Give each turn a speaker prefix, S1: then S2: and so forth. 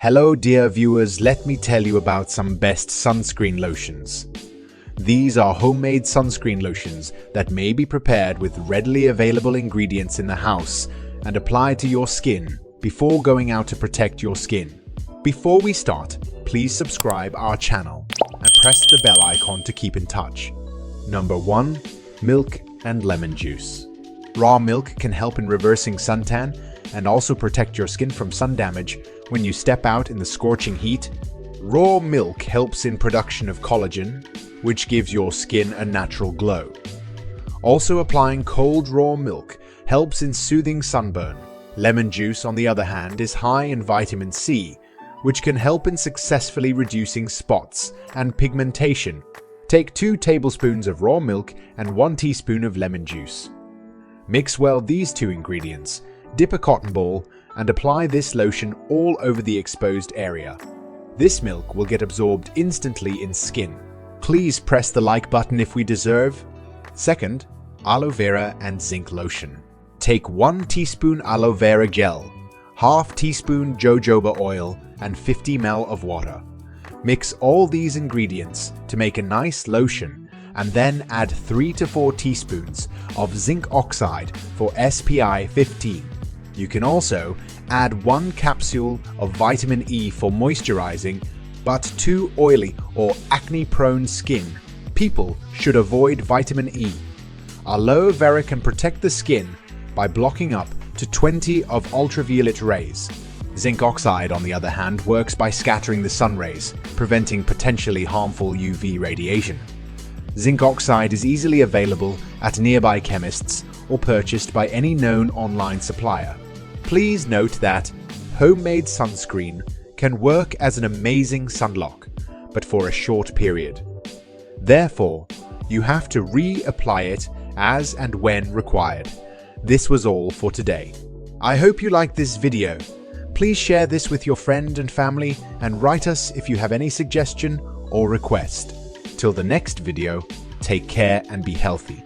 S1: Hello dear viewers, let me tell you about some best sunscreen lotions. These are homemade sunscreen lotions that may be prepared with readily available ingredients in the house and applied to your skin before going out to protect your skin. Before we start, please subscribe our channel and press the bell icon to keep in touch. Number 1. Milk and lemon juice. Raw milk can help in reversing suntan and also protect your skin from sun damage when you step out in the scorching heat. Raw milk helps in production of collagen, which gives your skin a natural glow. Also, applying cold raw milk helps in soothing sunburn. Lemon juice, on the other hand, is high in vitamin C, which can help in successfully reducing spots and pigmentation. Take 2 tablespoons of raw milk and 1 teaspoon of lemon juice. Mix well these 2 ingredients, dip a cotton ball, and apply this lotion all over the exposed area. This milk will get absorbed instantly in skin. Please press the like button if we deserve. Second, aloe vera and zinc lotion. Take 1 teaspoon aloe vera gel, half teaspoon jojoba oil, and 50 ml of water. Mix all these ingredients to make a nice lotion, and then add 3 to 4 teaspoons of zinc oxide for SPI 15. You can also add 1 capsule of vitamin E for moisturizing, but too oily or acne-prone skin people should avoid vitamin E. Aloe vera can protect the skin by blocking up to 20 of ultraviolet rays. Zinc oxide, on the other hand, works by scattering the sun rays, preventing potentially harmful UV radiation. Zinc oxide is easily available at nearby chemists or purchased by any known online supplier. Please note that homemade sunscreen can work as an amazing sunblock, but for a short period. Therefore, you have to reapply it as and when required. This was all for today. I hope you liked this video. Please share this with your friend and family and write us if you have any suggestion or request. Till the next video, take care and be healthy.